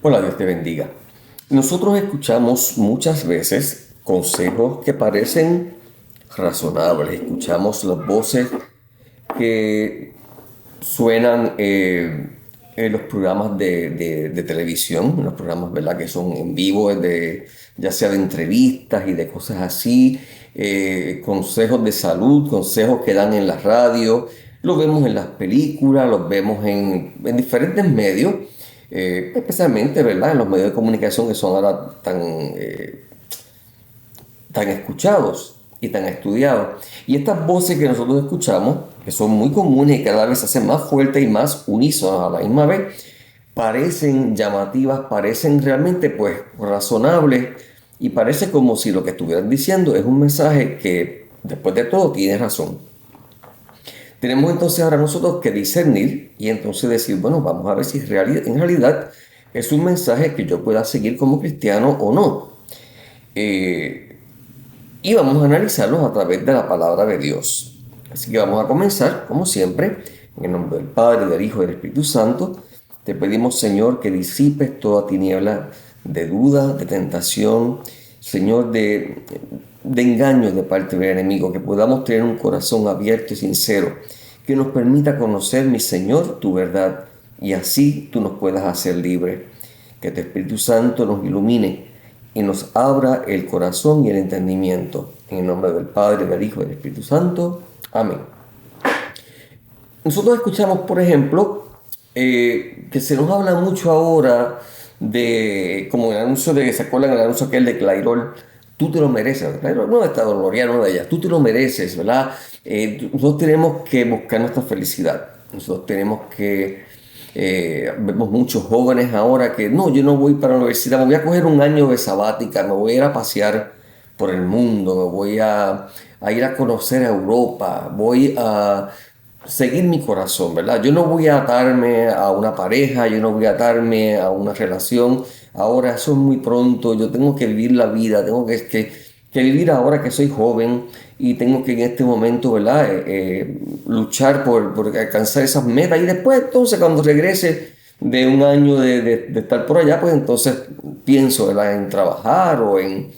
Hola, Dios te bendiga. Nosotros escuchamos muchas veces consejos que parecen razonables. Escuchamos las voces que suenan en los programas de televisión, en los programas, ¿verdad?, que son en vivo, ya sea de entrevistas y de cosas así, consejos de salud, consejos que dan en la radio, los vemos en las películas, los vemos en diferentes medios, especialmente, ¿verdad?, en los medios de comunicación que son ahora tan escuchados y tan estudiados. Y estas voces que nosotros escuchamos, que son muy comunes y cada vez se hacen más fuertes y más unísonas a la misma vez, parecen llamativas, parecen realmente pues razonables y parece como si lo que estuvieran diciendo es un mensaje que después de todo tiene razón. Tenemos entonces ahora nosotros que discernir y entonces decir, bueno, vamos a ver si en realidad es un mensaje que yo pueda seguir como cristiano o no. Eh, y vamos a analizarlos a través de la palabra de Dios. Así que vamos a comenzar, como siempre, en el nombre del Padre, del Hijo y del Espíritu Santo. Te pedimos, Señor, que disipes toda tiniebla de duda, de tentación, Señor, de engaños de parte del enemigo, que podamos tener un corazón abierto y sincero, que nos permita conocer, mi Señor, tu verdad, y así tú nos puedas hacer libres. Que tu Espíritu Santo nos ilumine y nos abra el corazón y el entendimiento. En el nombre del Padre, del Hijo y del Espíritu Santo. Amén. Nosotros escuchamos, por ejemplo, que se nos habla mucho ahora de, como el anuncio de, ¿se acuerdan el anuncio aquel de Clairol? Tú te lo mereces. Clairol no está L'Oreal, no de ella. Tú te lo mereces, ¿verdad? Nosotros tenemos que buscar nuestra felicidad. Nosotros tenemos que vemos muchos jóvenes ahora que no, yo no voy para la universidad, me voy a coger un año de sabática, me voy a ir a pasear por el mundo, me voy a ir a conocer a Europa, voy a seguir mi corazón, ¿verdad? Yo no voy a atarme a una pareja, yo no voy a atarme a una relación, ahora eso es muy pronto, yo tengo que vivir la vida, tengo que vivir ahora que soy joven y tengo que en este momento, ¿verdad? Luchar por alcanzar esas metas y después entonces cuando regrese de un año de estar por allá, pues entonces pienso, ¿verdad?, en trabajar o en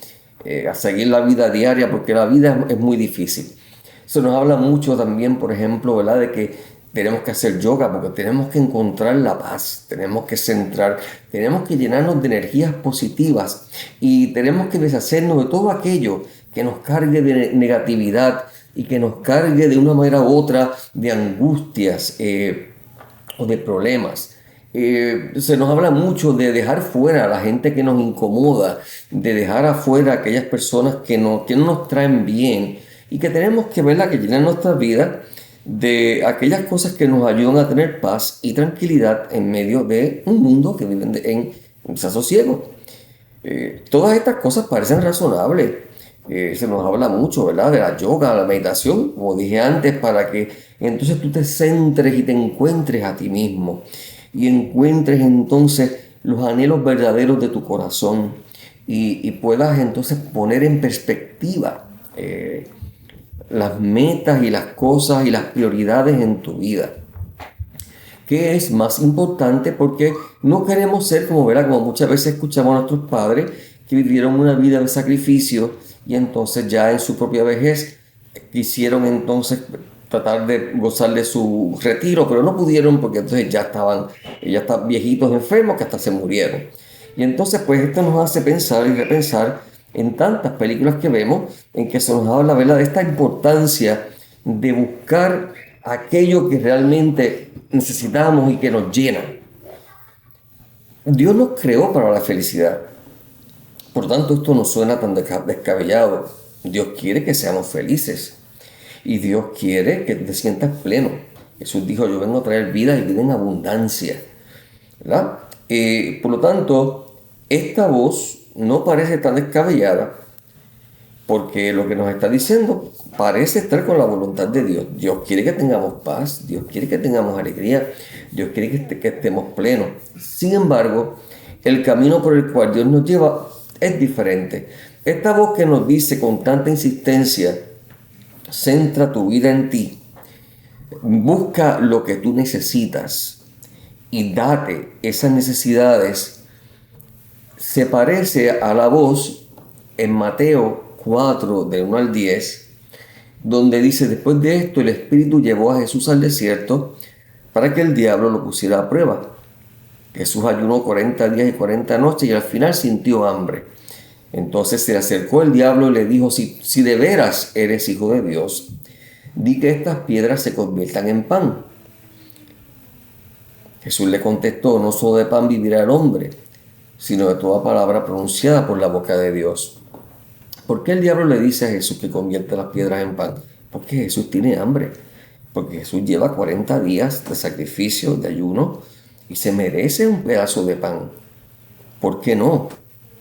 a seguir la vida diaria porque la vida es muy difícil. Eso nos habla mucho también, por ejemplo, ¿verdad?, de que tenemos que hacer yoga porque tenemos que encontrar la paz, tenemos que centrar, tenemos que llenarnos de energías positivas y tenemos que deshacernos de todo aquello que nos cargue de negatividad y que nos cargue de una manera u otra de angustias o de problemas. Se nos habla mucho de dejar fuera a la gente que nos incomoda, de dejar afuera a aquellas personas que no nos traen bien y que tenemos que verla que llenan nuestra vida de aquellas cosas que nos ayudan a tener paz y tranquilidad en medio de un mundo que vive en desasosiego. Todas estas cosas parecen razonables. Se nos habla mucho, ¿verdad?, de la yoga, la meditación, como dije antes, para que entonces tú te centres y te encuentres a ti mismo y encuentres entonces los anhelos verdaderos de tu corazón y puedas entonces poner en perspectiva las metas y las cosas y las prioridades en tu vida. ¿Qué es más importante? Porque no queremos ser como, ¿verdad?, como muchas veces escuchamos a nuestros padres que vivieron una vida de sacrificio y entonces ya en su propia vejez quisieron entonces tratar de gozar de su retiro, pero no pudieron porque entonces ya estaban viejitos enfermos que hasta se murieron. Y entonces pues esto nos hace pensar y repensar en tantas películas que vemos en que se nos habla, ¿verdad?, de esta importancia de buscar aquello que realmente necesitamos y que nos llena. Dios nos creó para la felicidad. Por tanto, esto no suena tan descabellado. Dios quiere que seamos felices. Y Dios quiere que te sientas pleno. Jesús dijo, yo vengo a traer vida y vida en abundancia, ¿verdad? Por lo tanto, esta voz no parece tan descabellada porque lo que nos está diciendo parece estar con la voluntad de Dios. Dios quiere que tengamos paz, Dios quiere que tengamos alegría, Dios quiere que estemos plenos. Sin embargo, el camino por el cual Dios nos lleva es diferente. Esta voz que nos dice con tanta insistencia, centra tu vida en ti, busca lo que tú necesitas y date esas necesidades se parece a la voz en Mateo 4, de 1 al 10, donde dice: después de esto el Espíritu llevó a Jesús al desierto para que el diablo lo pusiera a prueba. Jesús ayunó 40 días y 40 noches y al final sintió hambre. Entonces se le acercó el diablo y le dijo: si de veras eres hijo de Dios, di que estas piedras se conviertan en pan. Jesús le contestó: no solo de pan vivirá el hombre, sino de toda palabra pronunciada por la boca de Dios. ¿Por qué el diablo le dice a Jesús que convierte las piedras en pan? Porque Jesús tiene hambre. Porque Jesús lleva 40 días de sacrificio, de ayuno, y se merece un pedazo de pan. ¿Por qué no?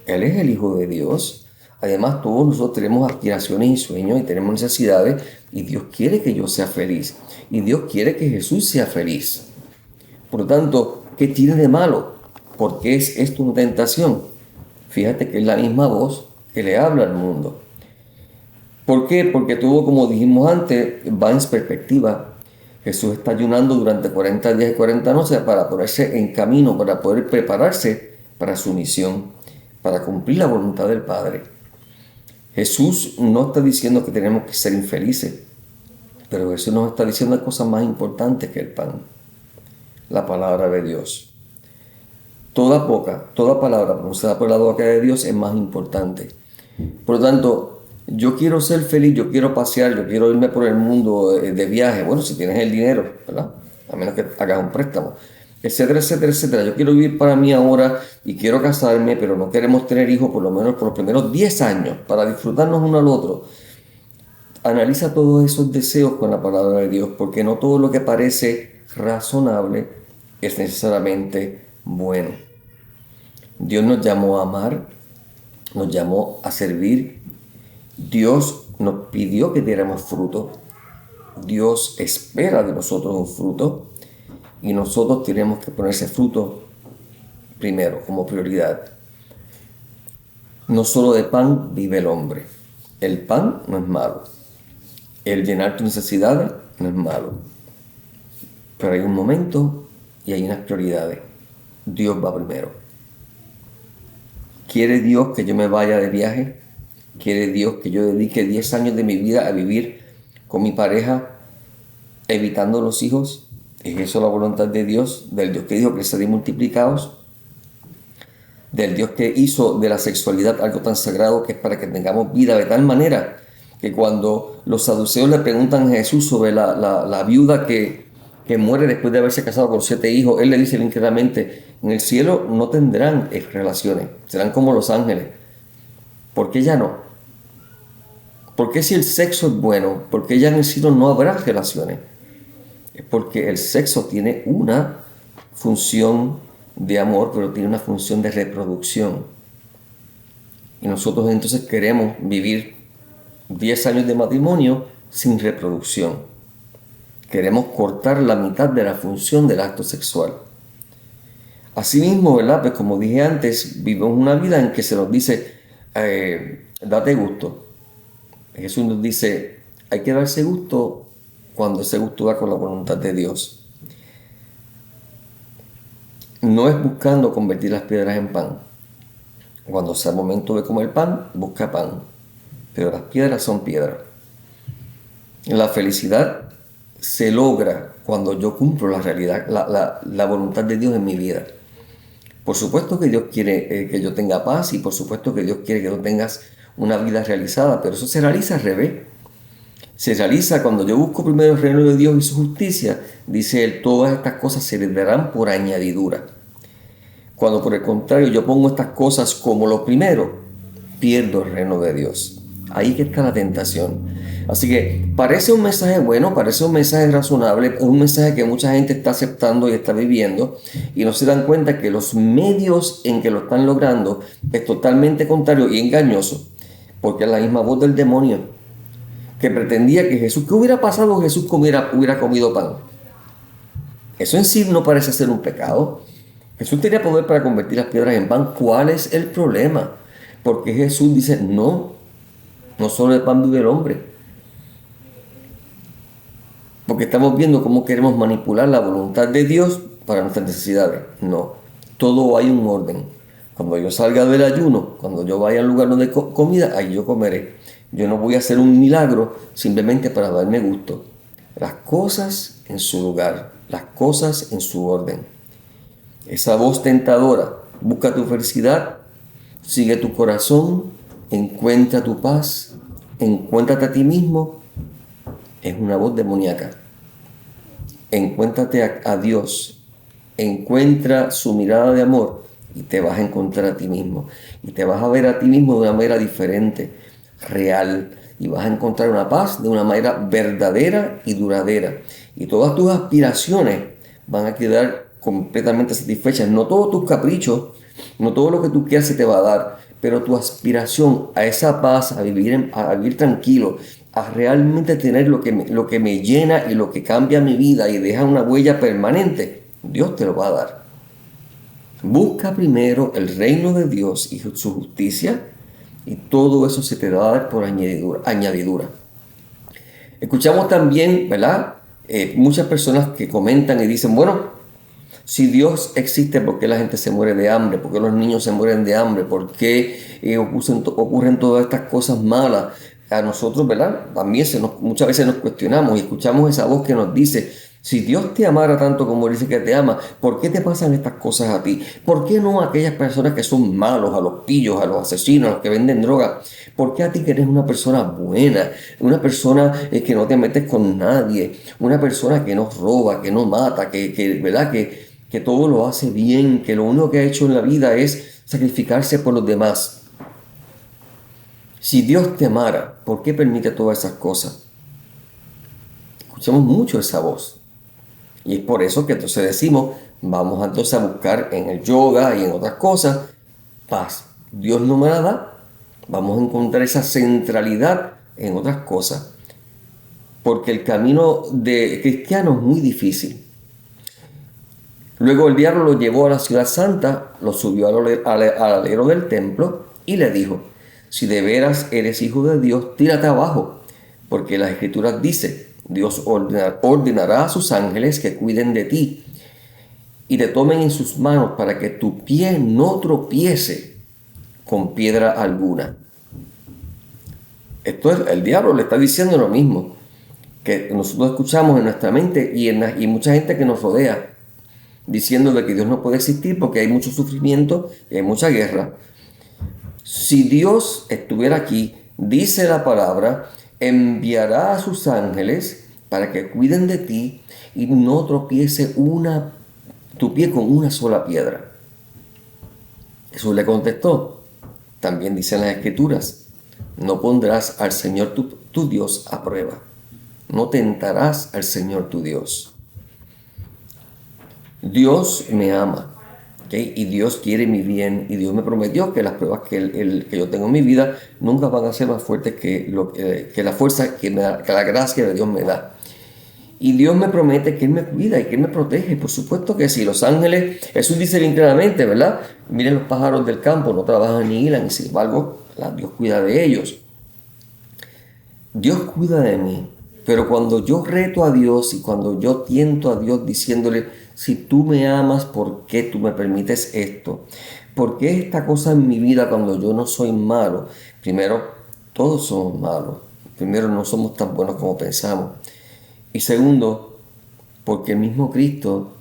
Él es el Hijo de Dios. Además, todos nosotros tenemos aspiraciones y sueños y tenemos necesidades, y Dios quiere que yo sea feliz. Y Dios quiere que Jesús sea feliz. Por lo tanto, ¿qué tiene de malo? ¿Por qué es esto una tentación? Fíjate que es la misma voz que le habla al mundo. ¿Por qué? Porque todo, como dijimos antes, va en perspectiva. Jesús está ayunando durante 40 días y 40 noches para ponerse en camino, para poder prepararse para su misión, para cumplir la voluntad del Padre. Jesús no está diciendo que tenemos que ser infelices, pero Jesús nos está diciendo cosas más importantes que el pan, la palabra de Dios. Toda palabra pronunciada por la boca de Dios es más importante. Por lo tanto, yo quiero ser feliz, yo quiero pasear, yo quiero irme por el mundo de viaje. Bueno, si tienes el dinero, ¿verdad? A menos que hagas un préstamo, etcétera, etcétera, etcétera. Yo quiero vivir para mí ahora y quiero casarme, pero no queremos tener hijos por lo menos por los primeros 10 años para disfrutarnos uno al otro. Analiza todos esos deseos con la palabra de Dios, porque no todo lo que parece razonable es necesariamente bueno. Dios nos llamó a amar, nos llamó a servir. Dios nos pidió que diéramos fruto. Dios espera de nosotros un fruto y nosotros tenemos que poner ese fruto primero, como prioridad. No solo de pan vive el hombre. El pan no es malo. El llenar tus necesidades no es malo. Pero hay un momento y hay unas prioridades. Dios va primero. ¿Quiere Dios que yo me vaya de viaje? ¿Quiere Dios que yo dedique 10 años de mi vida a vivir con mi pareja, evitando los hijos? ¿Es eso la voluntad de Dios? Del Dios que dijo que seréis multiplicados. Del Dios que hizo de la sexualidad algo tan sagrado que es para que tengamos vida de tal manera que cuando los saduceos le preguntan a Jesús sobre la viuda que muere después de haberse casado con 7 hijos, él le dice bien claramente: en el cielo no tendrán relaciones, serán como los ángeles. ¿Por qué ya no? ¿Por qué si el sexo es bueno? ¿Por qué ya en el cielo no habrá relaciones? Es porque el sexo tiene una función de amor, pero tiene una función de reproducción. Y nosotros entonces queremos vivir 10 años de matrimonio sin reproducción. Queremos cortar la mitad de la función del acto sexual. Asimismo, ¿verdad? Pues como dije antes, vivimos una vida en que se nos dice, date gusto. Jesús nos dice, hay que darse gusto cuando ese gusto va con la voluntad de Dios. No es buscando convertir las piedras en pan. Cuando sea el momento de comer pan, busca pan. Pero las piedras son piedras. La felicidad se logra cuando yo cumplo la realidad, la voluntad de Dios en mi vida. Por supuesto que Dios quiere que yo tenga paz y por supuesto que Dios quiere que tú tengas una vida realizada, pero eso se realiza al revés. Se realiza cuando yo busco primero el reino de Dios y su justicia. Dice Él, todas estas cosas se les darán por añadidura. Cuando por el contrario yo pongo estas cosas como lo primero, pierdo el reino de Dios. Ahí que está la tentación. Así que parece un mensaje bueno, parece un mensaje razonable, un mensaje que mucha gente está aceptando y está viviendo y no se dan cuenta que los medios en que lo están logrando es totalmente contrario y engañoso, porque es la misma voz del demonio que pretendía que Jesús, ¿qué hubiera pasado si Jesús hubiera comido pan? Eso en sí no parece ser un pecado. Jesús tenía poder para convertir las piedras en pan. ¿Cuál es el problema? Porque Jesús dice, no solo de pan vive el hombre. Porque estamos viendo cómo queremos manipular la voluntad de Dios para nuestras necesidades. No, todo hay un orden. Cuando yo salga del ayuno, cuando yo vaya al lugar donde comida, ahí yo comeré. Yo no voy a hacer un milagro simplemente para darme gusto. Las cosas en su lugar, las cosas en su orden. Esa voz tentadora, busca tu felicidad, sigue tu corazón, encuentra tu paz, encuéntrate a ti mismo, es una voz demoníaca. Encuéntrate a Dios, encuentra su mirada de amor y te vas a encontrar a ti mismo. Y te vas a ver a ti mismo de una manera diferente, real. Y vas a encontrar una paz de una manera verdadera y duradera. Y todas tus aspiraciones van a quedar completamente satisfechas. No todos tus caprichos, no todo lo que tú quieras se te va a dar, pero tu aspiración a esa paz, a vivir tranquilo, a realmente tener lo que me llena y lo que cambia mi vida y deja una huella permanente, Dios te lo va a dar. Busca primero el reino de Dios y su justicia y todo eso se te va a dar por añadidura. Escuchamos también, ¿verdad? Muchas personas que comentan y dicen, bueno, si Dios existe, ¿por qué la gente se muere de hambre? ¿Por qué los niños se mueren de hambre? ¿Por qué ocurren todas estas cosas malas? A nosotros, ¿verdad? También muchas veces nos cuestionamos y escuchamos esa voz que nos dice, si Dios te amara tanto como dice que te ama, ¿por qué te pasan estas cosas a ti? ¿Por qué no a aquellas personas que son malos, a los pillos, a los asesinos, a los que venden droga? ¿Por qué a ti que eres una persona buena, una persona que no te metes con nadie, una persona que no roba, que no mata, ¿verdad? Que todo lo hace bien, que lo único que ha hecho en la vida es sacrificarse por los demás? Si Dios te amara, ¿por qué permite todas esas cosas? Escuchamos mucho esa voz. Y es por eso que entonces decimos, vamos entonces a buscar en el yoga y en otras cosas paz. Dios no me la da, vamos a encontrar esa centralidad en otras cosas. Porque el camino de cristiano es muy difícil. Luego el diablo lo llevó a la ciudad santa, lo subió al alero del templo y le dijo, si de veras eres hijo de Dios, tírate abajo, porque las escrituras dicen, Dios ordenará a sus ángeles que cuiden de ti y te tomen en sus manos para que tu pie no tropiece con piedra alguna. El diablo le está diciendo lo mismo que nosotros escuchamos en nuestra mente y mucha gente que nos rodea, diciendo de que Dios no puede existir porque hay mucho sufrimiento y hay mucha guerra. Si Dios estuviera aquí, dice la palabra, enviará a sus ángeles para que cuiden de ti y no tropiece tu pie con una sola piedra. Jesús le contestó, también dicen las escrituras, no pondrás al Señor tu Dios a prueba, no tentarás al Señor tu Dios. Dios me ama, ¿okay? Y Dios quiere mi bien y Dios me prometió que las pruebas que yo tengo en mi vida nunca van a ser más fuertes que la fuerza que la gracia de Dios me da. Y Dios me promete que Él me cuida y que Él me protege. Por supuesto que sí. Los ángeles, Jesús dice bien claramente, ¿verdad? Miren los pájaros del campo, no trabajan ni hilan, y sin embargo, Dios cuida de ellos. Dios cuida de mí. Pero cuando yo reto a Dios y cuando yo tiento a Dios diciéndole, si tú me amas, ¿por qué tú me permites esto? ¿Por qué esta cosa en mi vida cuando yo no soy malo? Primero, todos somos malos. Primero, no somos tan buenos como pensamos. Y segundo, porque el mismo Cristo,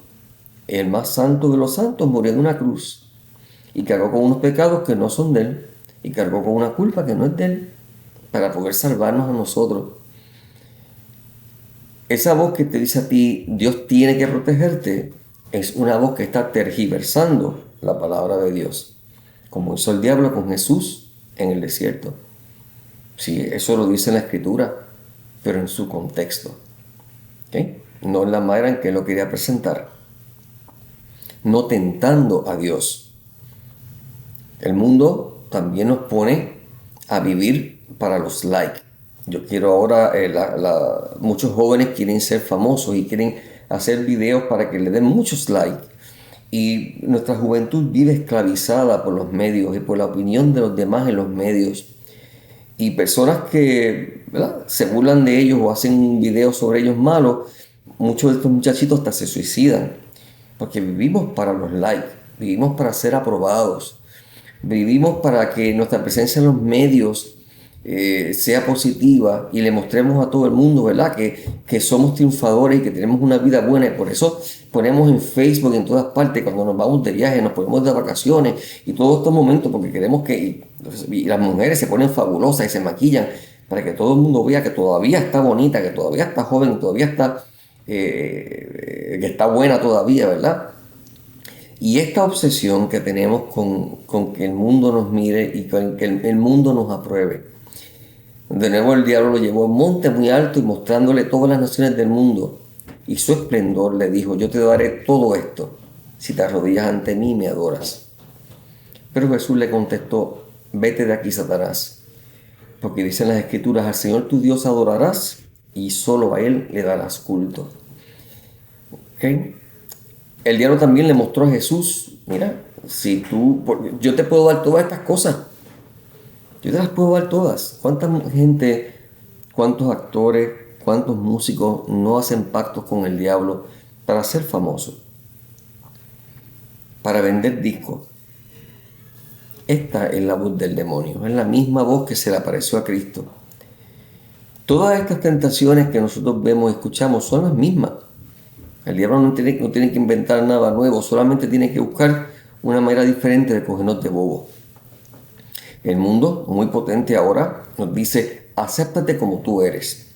el más santo de los santos, murió en una cruz y cargó con unos pecados que no son de Él y cargó con una culpa que no es de Él para poder salvarnos a nosotros. Esa voz que te dice a ti, Dios tiene que protegerte, es una voz que está tergiversando la palabra de Dios, como hizo el diablo con Jesús en el desierto. Sí, eso lo dice en la Escritura, pero en su contexto. ¿Okay? No en la manera en que él lo quería presentar. No tentando a Dios. El mundo también nos pone a vivir para los likes. Yo quiero ahora, muchos jóvenes quieren ser famosos y quieren hacer videos para que le den muchos likes. Y nuestra juventud vive esclavizada por los medios y por la opinión de los demás en los medios. Y personas que, ¿verdad?, se burlan de ellos o hacen videos sobre ellos malos, muchos de estos muchachitos hasta se suicidan. Porque vivimos para los likes, vivimos para ser aprobados. Vivimos para que nuestra presencia en los medios sea positiva y le mostremos a todo el mundo, ¿verdad? Que somos triunfadores y que tenemos una vida buena. Y por eso ponemos en Facebook, en todas partes, cuando nos vamos de viaje, nos ponemos de vacaciones y todos estos momentos, porque queremos y las mujeres se ponen fabulosas y se maquillan para que todo el mundo vea que todavía está bonita, que todavía está joven, que todavía está, que está buena todavía, ¿verdad? Y esta obsesión que tenemos con que el mundo nos mire y con que el mundo nos apruebe. De nuevo el diablo lo llevó a un monte muy alto y mostrándole todas las naciones del mundo y su esplendor le dijo, yo te daré todo esto si te arrodillas ante mí y me adoras. Pero Jesús le contestó, vete de aquí, Satanás, porque dicen las escrituras, al Señor tu Dios adorarás y solo a Él le darás culto. ¿Okay? El diablo también le mostró a Jesús, mira, si tú, yo te puedo dar todas estas cosas, yo te las puedo dar todas. ¿Cuánta gente, cuántos actores, cuántos músicos no hacen pactos con el diablo para ser famosos, para vender discos? Esta es la voz del demonio, es la misma voz que se le apareció a Cristo. Todas estas tentaciones que nosotros vemos y escuchamos son las mismas. El diablo no tiene que inventar nada nuevo, solamente tiene que buscar una manera diferente de cogernos de bobo. El mundo, muy potente ahora, nos dice, acéptate como tú eres.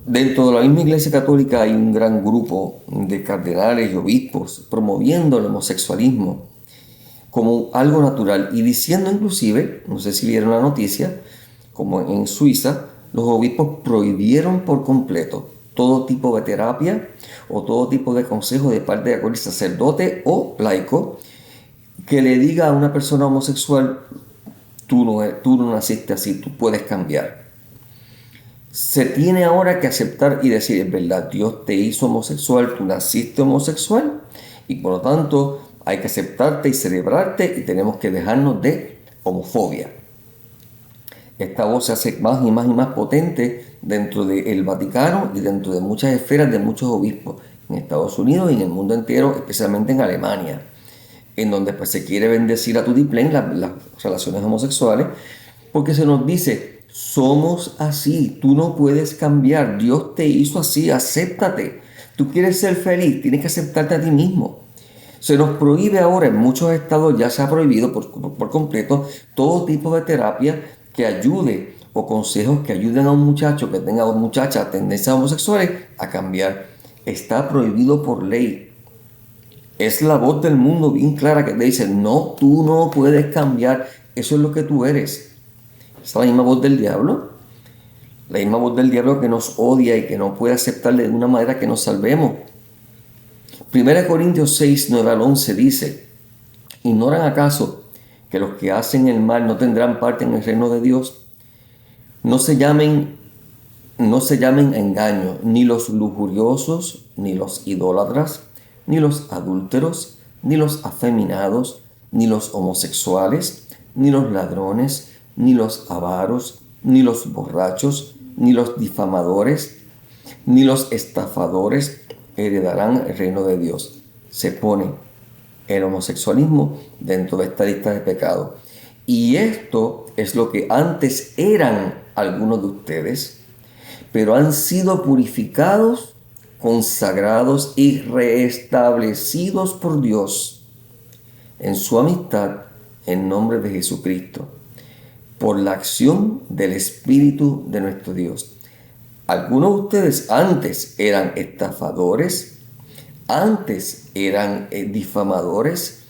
Dentro de la misma Iglesia Católica hay un gran grupo de cardenales y obispos promoviendo el homosexualismo como algo natural y diciendo inclusive, no sé si vieron la noticia, como en Suiza, los obispos prohibieron por completo todo tipo de terapia o todo tipo de consejo de parte de cualquier sacerdote o laico que le diga a una persona homosexual, tú no naciste así, tú puedes cambiar. Se tiene ahora que aceptar y decir, es verdad, Dios te hizo homosexual, tú naciste homosexual y por lo tanto hay que aceptarte y celebrarte y tenemos que dejarnos de homofobia. Esta voz se hace más y más y más potente dentro del Vaticano y dentro de muchas esferas de muchos obispos en Estados Unidos y en el mundo entero, especialmente en Alemania, en donde pues, se quiere bendecir a tutiplén las relaciones homosexuales, porque se nos dice, somos así, tú no puedes cambiar, Dios te hizo así, acéptate. Tú quieres ser feliz, tienes que aceptarte a ti mismo. Se nos prohíbe ahora, en muchos estados ya se ha prohibido por completo todo tipo de terapia que ayude o consejos que ayuden a un muchacho que tenga o muchacha tendencias homosexuales a cambiar. Está prohibido por ley. Es la voz del mundo bien clara que te dice, no, tú no puedes cambiar, eso es lo que tú eres. Esa es la misma voz del diablo. La misma voz del diablo que nos odia y que no puede aceptar de una manera que nos salvemos. 1 Corintios 6, 9 al 11 dice, ¿ignoran acaso que los que hacen el mal no tendrán parte en el reino de Dios? No se llamen a engaño ni los lujuriosos, ni los idólatras, ni los adúlteros, ni los afeminados, ni los homosexuales, ni los ladrones, ni los avaros, ni los borrachos, ni los difamadores, ni los estafadores heredarán el reino de Dios. Se pone el homosexualismo dentro de esta lista de pecados. Y esto es lo que antes eran algunos de ustedes, pero han sido purificados, consagrados y reestablecidos por Dios en su amistad en nombre de Jesucristo, por la acción del Espíritu de nuestro Dios. Algunos de ustedes antes eran estafadores, antes eran difamadores,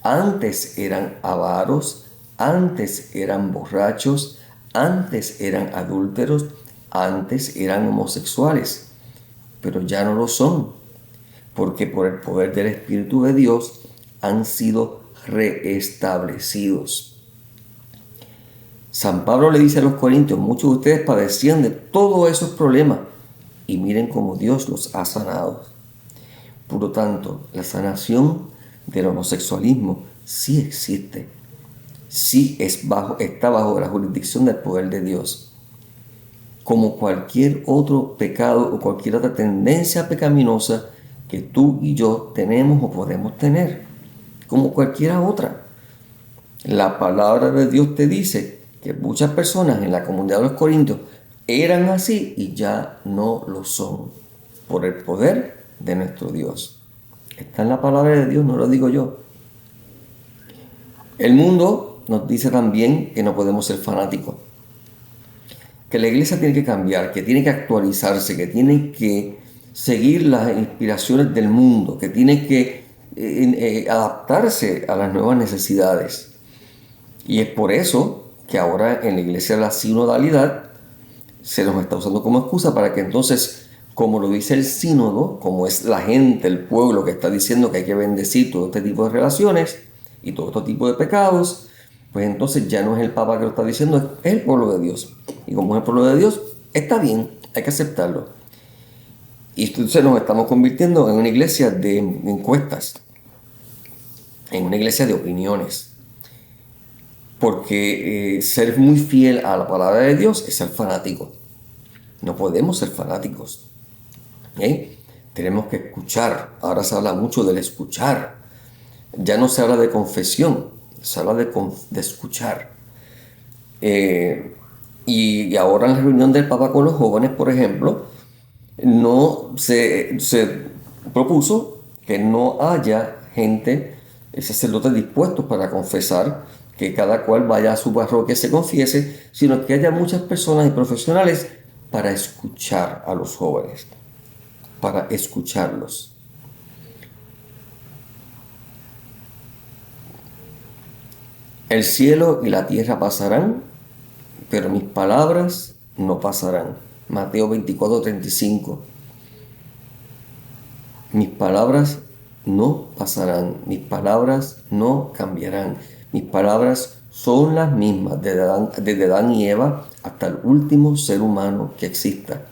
antes eran avaros, antes eran borrachos, antes eran adúlteros, antes eran homosexuales, pero ya no lo son, porque por el poder del Espíritu de Dios han sido reestablecidos. San Pablo le dice a los corintios, muchos de ustedes padecían de todos esos problemas y miren cómo Dios los ha sanado. Por lo tanto, la sanación del homosexualismo sí existe, sí está bajo la jurisdicción del poder de Dios. Como cualquier otro pecado o cualquier otra tendencia pecaminosa que tú y yo tenemos o podemos tener, como cualquiera otra. La palabra de Dios te dice que muchas personas en la comunidad de los Corintios eran así y ya no lo son, por el poder de nuestro Dios. Está en la palabra de Dios, no lo digo yo. El mundo nos dice también que no podemos ser fanáticos, que la iglesia tiene que cambiar, que tiene que actualizarse, que tiene que seguir las inspiraciones del mundo, que tiene que adaptarse a las nuevas necesidades. Y es por eso que ahora en la iglesia de la sinodalidad se nos está usando como excusa para que entonces, como lo dice el sínodo, como es la gente, el pueblo que está diciendo que hay que bendecir todo este tipo de relaciones y todo este tipo de pecados, pues entonces ya no es el Papa que lo está diciendo, es el pueblo de Dios. Y como es el pueblo de Dios, está bien, hay que aceptarlo. Y entonces nos estamos convirtiendo en una iglesia de encuestas, en una iglesia de opiniones. Porque ser muy fiel a la palabra de Dios es ser fanático. No podemos ser fanáticos. ¿Eh? Tenemos que escuchar. Ahora se habla mucho del escuchar. Ya no se habla de confesión, se habla de escuchar. Y ahora en la reunión del Papa con los jóvenes, por ejemplo, no se propuso que no haya gente, sacerdotes dispuestos para confesar, que cada cual vaya a su parroquia y se confiese, sino que haya muchas personas y profesionales para escuchar a los jóvenes, para escucharlos. El cielo y la tierra pasarán, pero mis palabras no pasarán. Mateo 24:35. Mis palabras no pasarán, mis palabras no cambiarán. Mis palabras son las mismas desde Adán y Eva hasta el último ser humano que exista.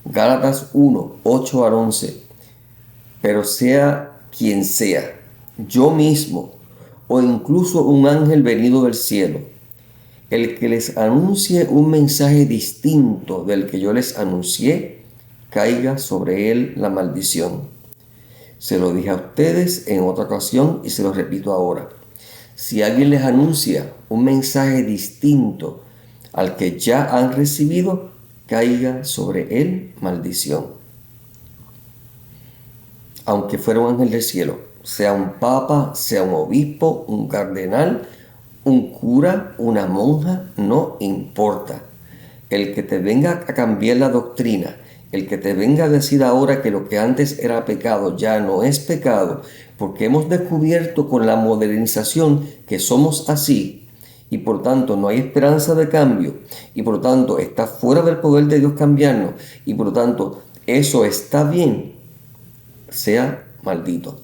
Gálatas 1:8-11. Pero sea quien sea, yo mismo o incluso un ángel venido del cielo, el que les anuncie un mensaje distinto del que yo les anuncié, caiga sobre él la maldición. Se lo dije a ustedes en otra ocasión y se lo repito ahora. Si alguien les anuncia un mensaje distinto al que ya han recibido, caiga sobre él maldición. Aunque fuera un ángel del cielo, sea un papa, sea un obispo, un cardenal, un cura, una monja, no importa. El que te venga a cambiar la doctrina, el que te venga a decir ahora que lo que antes era pecado ya no es pecado, porque hemos descubierto con la modernización que somos así y por tanto no hay esperanza de cambio y por tanto está fuera del poder de Dios cambiarnos y por tanto eso está bien, sea maldito.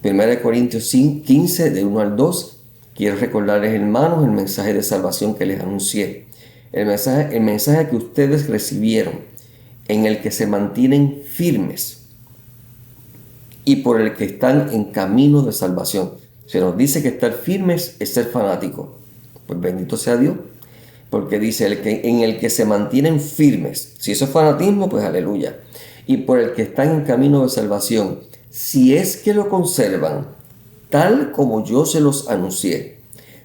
1 Corintios 15, de 1 al 2. Quiero recordarles, hermanos, el mensaje de salvación que les anuncié. El mensaje que ustedes recibieron, en el que se mantienen firmes y por el que están en camino de salvación. Se nos dice que estar firmes es ser fanático. Pues bendito sea Dios, porque dice en el que se mantienen firmes. Si eso es fanatismo, pues aleluya. Y por el que están en camino de salvación, si es que lo conservan, tal como yo se los anuncié.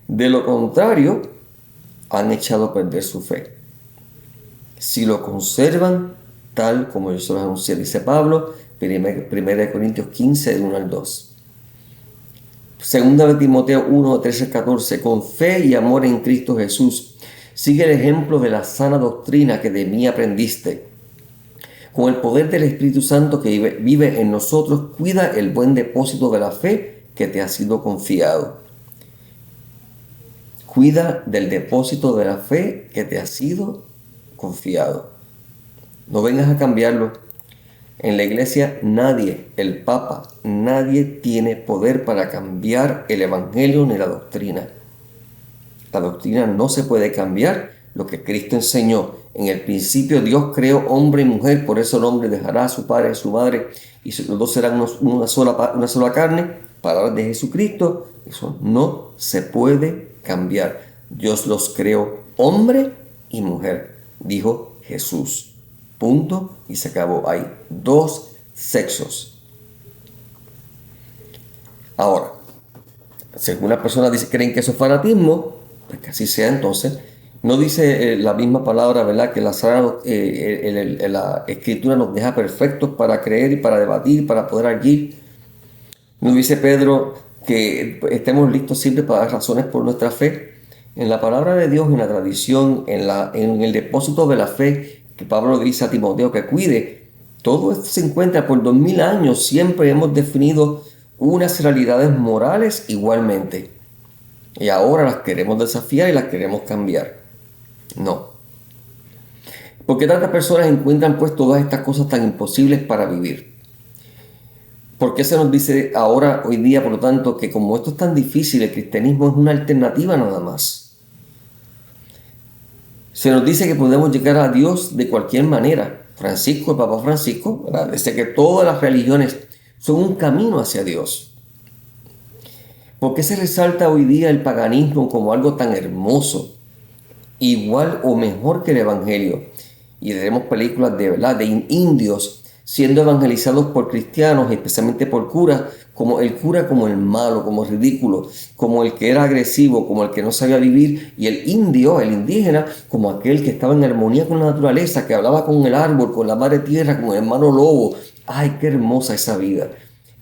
De lo contrario, han echado a perder su fe. Si lo conservan, tal como yo se los anuncié, dice Pablo, 1 Corintios 15, del 1 al 2. Segunda de Timoteo 1, 13-14, con fe y amor en Cristo Jesús, sigue el ejemplo de la sana doctrina que de mí aprendiste. Con el poder del Espíritu Santo que vive en nosotros, cuida el buen depósito de la fe que te ha sido confiado. Cuida del depósito de la fe que te ha sido confiado. No vengas a cambiarlo. En la iglesia nadie, el Papa, nadie tiene poder para cambiar el Evangelio ni la doctrina. La doctrina no se puede cambiar. Lo que Cristo enseñó. En el principio Dios creó hombre y mujer, por eso el hombre dejará a su padre y a su madre y los dos serán una sola carne. Palabras de Jesucristo. Eso no se puede cambiar. Dios los creó hombre y mujer, dijo Jesús. Punto y se acabó. Hay dos sexos. Ahora, Si algunas personas creen que eso es fanatismo, pues que así sea entonces. No dice la misma palabra, ¿verdad? Que la escritura nos deja perfectos para creer y para debatir, para poder agir. No dice Pedro que estemos listos siempre para dar razones por nuestra fe. En la palabra de Dios, en la tradición, en el depósito de la fe que Pablo dice a Timoteo que cuide, todo esto se encuentra por 2000 años. Siempre hemos definido unas realidades morales igualmente. Y ahora las queremos desafiar y las queremos cambiar. No. ¿Por qué tantas personas encuentran pues todas estas cosas tan imposibles para vivir? ¿Por qué se nos dice ahora, hoy día, por lo tanto, que como esto es tan difícil, el cristianismo es una alternativa nada más? Se nos dice que podemos llegar a Dios de cualquier manera. Francisco, el Papa Francisco, ¿verdad?, dice que todas las religiones son un camino hacia Dios. ¿Por qué se resalta hoy día el paganismo como algo tan hermoso, igual o mejor que el Evangelio? Y tenemos películas de verdad, de indios siendo evangelizados por cristianos, especialmente por curas, como el cura como el malo, como el ridículo, como el que era agresivo, como el que no sabía vivir, y el indio, el indígena, como aquel que estaba en armonía con la naturaleza, que hablaba con el árbol, con la madre tierra, con el hermano lobo. ¡Ay, qué hermosa esa vida!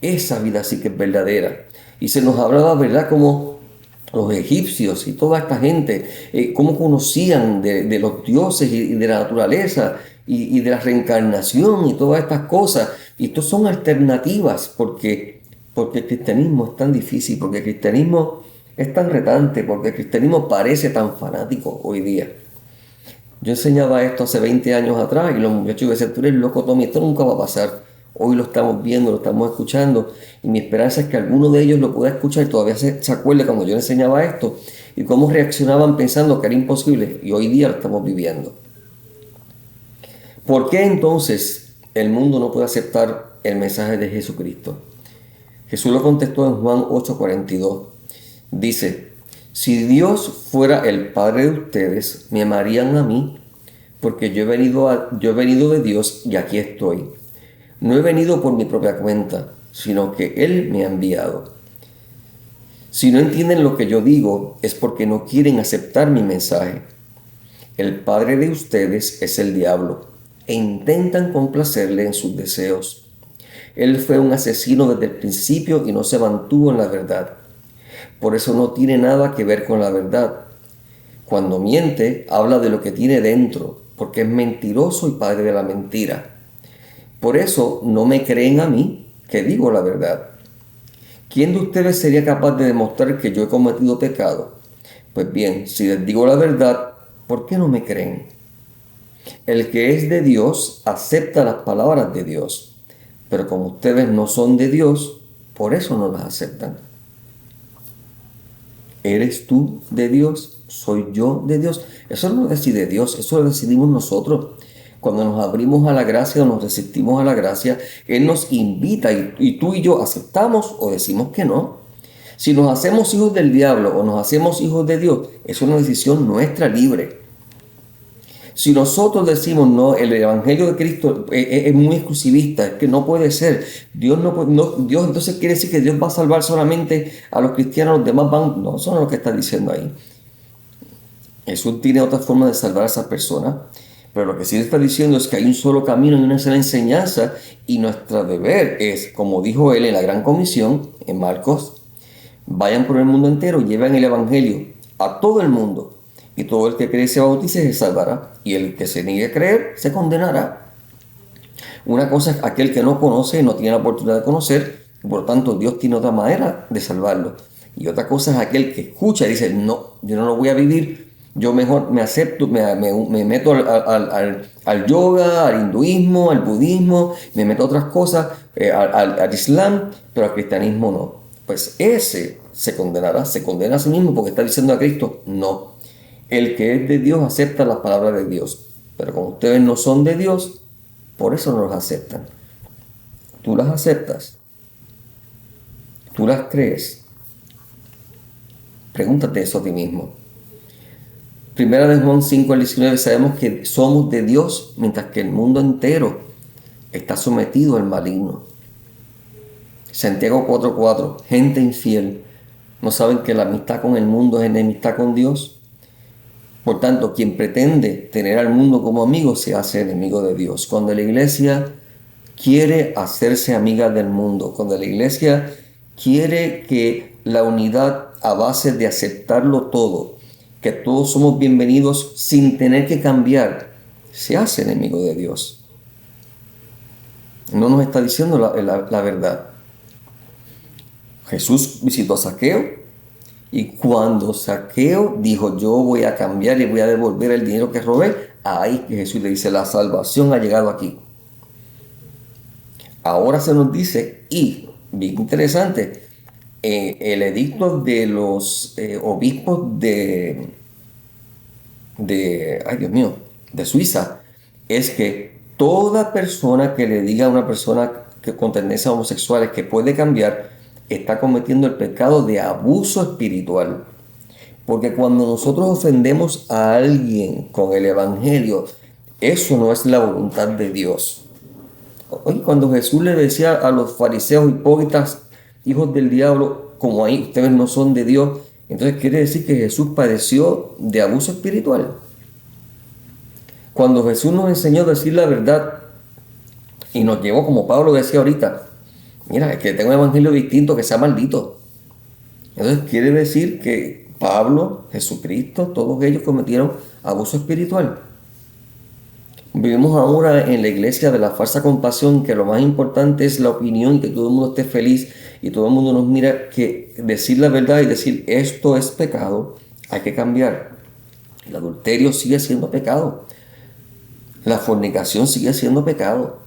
Esa vida sí que es verdadera. Y se nos hablaba, ¿verdad?, como los egipcios y toda esta gente, cómo conocían de los dioses y de la naturaleza y de la reencarnación y todas estas cosas. Y esto son alternativas porque el cristianismo es tan difícil, porque el cristianismo es tan retante, porque el cristianismo parece tan fanático hoy día. Yo enseñaba esto hace 20 años atrás y los muchachos decían: tú eres loco, Tommy, esto nunca va a pasar. Hoy lo estamos viendo, lo estamos escuchando, y mi esperanza es que alguno de ellos lo pueda escuchar y todavía se acuerde cuando yo enseñaba esto y cómo reaccionaban pensando que era imposible, y hoy día lo estamos viviendo. ¿Por qué entonces el mundo no puede aceptar el mensaje de Jesucristo? Jesús lo contestó en Juan 8:42. Dice: si Dios fuera el Padre de ustedes, me amarían a mí, porque yo he venido de Dios y aquí estoy. No he venido por mi propia cuenta, sino que Él me ha enviado. Si no entienden lo que yo digo, es porque no quieren aceptar mi mensaje. El padre de ustedes es el diablo, e intentan complacerle en sus deseos. Él fue un asesino desde el principio y no se mantuvo en la verdad. Por eso no tiene nada que ver con la verdad. Cuando miente, habla de lo que tiene dentro, porque es mentiroso y padre de la mentira. Por eso no me creen a mí, que digo la verdad. ¿Quién de ustedes sería capaz de demostrar que yo he cometido pecado? Pues bien, si les digo la verdad, ¿por qué no me creen? El que es de Dios acepta las palabras de Dios, pero como ustedes no son de Dios, por eso no las aceptan. ¿Eres tú de Dios? ¿Soy yo de Dios? Eso no lo decide Dios, eso lo decidimos nosotros. Cuando nos abrimos a la gracia o nos resistimos a la gracia, Él nos invita y tú y yo aceptamos o decimos que no. Si nos hacemos hijos del diablo o nos hacemos hijos de Dios, es una decisión nuestra libre. Si nosotros decimos no, el Evangelio de Cristo es muy exclusivista, es que no puede ser. Dios entonces quiere decir que Dios va a salvar solamente a los cristianos, los demás van. No, eso no es lo que está diciendo ahí. Jesús tiene otra forma de salvar a esas personas. Pero lo que sí está diciendo es que hay un solo camino y una sola enseñanza, y nuestro deber es, como dijo Él en la Gran Comisión, en Marcos: vayan por el mundo entero y lleven el Evangelio a todo el mundo, y todo el que cree y se bautice se salvará, y el que se niegue a creer se condenará. Una cosa es aquel que no conoce y no tiene la oportunidad de conocer, y por lo tanto Dios tiene otra manera de salvarlo. Y otra cosa es aquel que escucha y dice: no, yo no lo voy a vivir. Yo mejor me acepto, me meto al yoga, al hinduismo, al budismo, me meto a otras cosas, al islam, pero al cristianismo no. Pues ese se condena a sí mismo, porque está diciendo a Cristo: no. El que es de Dios acepta las palabras de Dios, pero como ustedes no son de Dios, por eso no las aceptan. ¿Tú las aceptas? ¿Tú las crees? Pregúntate eso a ti mismo. Primera de Juan 5:19, sabemos que somos de Dios, mientras que el mundo entero está sometido al maligno. Santiago 4:4, gente infiel, ¿No saben que la amistad con el mundo es enemistad con Dios? Por tanto, quien pretende tener al mundo como amigo se hace enemigo de Dios. Cuando la iglesia quiere hacerse amiga del mundo, cuando la iglesia quiere que la unidad a base de aceptarlo todo, que todos somos bienvenidos sin tener que cambiar, se hace enemigo de Dios. No nos está diciendo la verdad. Jesús visitó a Zaqueo y cuando Zaqueo dijo, yo voy a cambiar y voy a devolver el dinero que robé, ahí que Jesús le dice, la salvación ha llegado aquí. Ahora se nos dice, y bien interesante, el edicto de los obispos ay Dios mío, de Suiza, es que toda persona que le diga a una persona que con tendencias homosexuales que puede cambiar, está cometiendo el pecado de abuso espiritual. Porque cuando nosotros ofendemos a alguien con el evangelio, eso no es la voluntad de Dios. Oye, cuando Jesús le decía a los fariseos hipócritas, hijos del diablo, como ahí ustedes no son de Dios, entonces quiere decir que Jesús padeció de abuso espiritual. Cuando Jesús nos enseñó a decir la verdad y nos llevó, como Pablo decía ahorita, mira, es que tengo un evangelio distinto, que sea maldito. Entonces quiere decir que Pablo, Jesucristo, todos ellos cometieron abuso espiritual. Vivimos ahora en la iglesia de la falsa compasión, que lo más importante es la opinión, que todo el mundo esté feliz y todo el mundo nos mira, que decir la verdad y decir esto es pecado, hay que cambiar. El adulterio sigue siendo pecado. La fornicación sigue siendo pecado.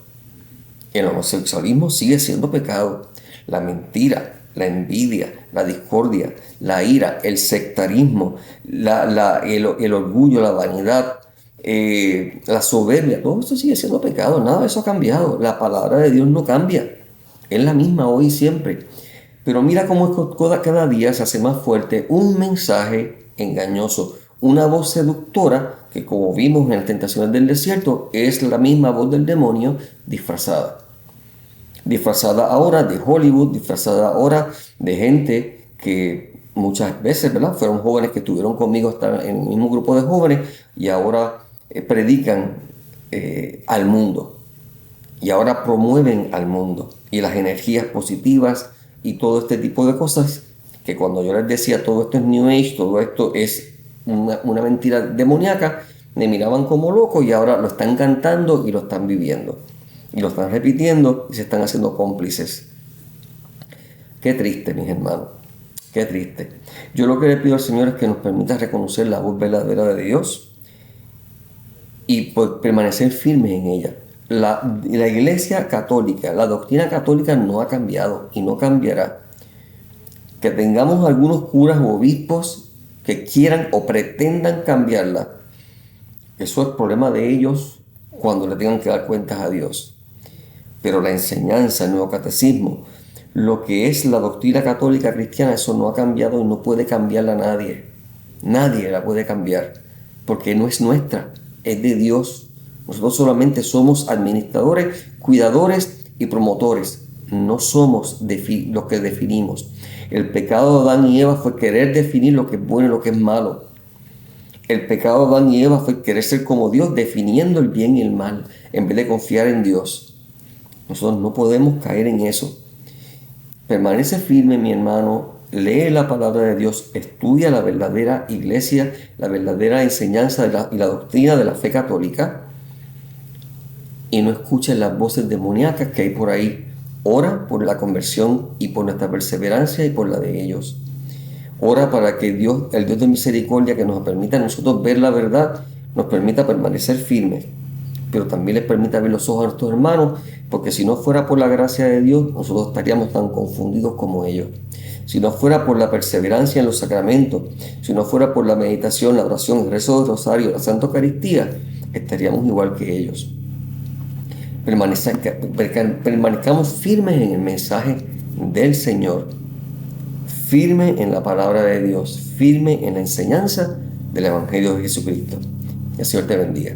El homosexualismo sigue siendo pecado. La mentira, la envidia, la discordia, la ira, el sectarismo, el orgullo, la vanidad, la soberbia, todo eso sigue siendo pecado. Nada de eso ha cambiado. La palabra de Dios no cambia. Es la misma hoy y siempre. Pero mira cómo cada día se hace más fuerte un mensaje engañoso, una voz seductora que, como vimos en las tentaciones del desierto, es la misma voz del demonio disfrazada. Disfrazada ahora de Hollywood, disfrazada ahora de gente que muchas veces, ¿verdad?, fueron jóvenes que estuvieron conmigo hasta en el mismo grupo de jóvenes y ahora predican al mundo y ahora promueven al mundo y las energías positivas y todo este tipo de cosas, que cuando yo les decía todo esto es New Age, todo esto es una mentira demoníaca, me miraban como loco y ahora lo están cantando y lo están viviendo y lo están repitiendo y se están haciendo cómplices. Qué triste, mis hermanos, qué triste. Yo lo que le pido al Señor es que nos permita reconocer la voz verdadera de Dios y permanecer firmes en ella. La iglesia católica, la doctrina católica no ha cambiado y no cambiará. Que tengamos algunos curas o obispos que quieran o pretendan cambiarla, eso es problema de ellos cuando le tengan que dar cuentas a Dios. Pero la enseñanza, el nuevo catecismo, lo que es la doctrina católica cristiana, eso no ha cambiado y no puede cambiarla nadie. Nadie la puede cambiar, porque no es nuestra, es de Dios. Nosotros solamente somos administradores, cuidadores y promotores. No somos los que definimos. El pecado de Adán y Eva fue querer definir lo que es bueno y lo que es malo. El pecado de Adán y Eva fue querer ser como Dios, definiendo el bien y el mal, en vez de confiar en Dios. Nosotros no podemos caer en eso. Permanece firme, mi hermano, lee la palabra de Dios, estudia la verdadera iglesia, la verdadera enseñanza y la doctrina de la fe católica, y no escuches las voces demoníacas que hay por ahí. Ora por la conversión y por nuestra perseverancia y por la de ellos. Ora para que Dios, el Dios de misericordia, que nos permita a nosotros ver la verdad, nos permita permanecer firmes, pero también les permita ver los ojos a nuestros hermanos, porque si no fuera por la gracia de Dios, nosotros estaríamos tan confundidos como ellos. Si no fuera por la perseverancia en los sacramentos, si no fuera por la meditación, la oración, el rezo del rosario, la Santa Eucaristía, estaríamos igual que ellos. Permanezcamos firmes en el mensaje del Señor, firme en la palabra de Dios, firme en la enseñanza del Evangelio de Jesucristo. Que el Señor te bendiga.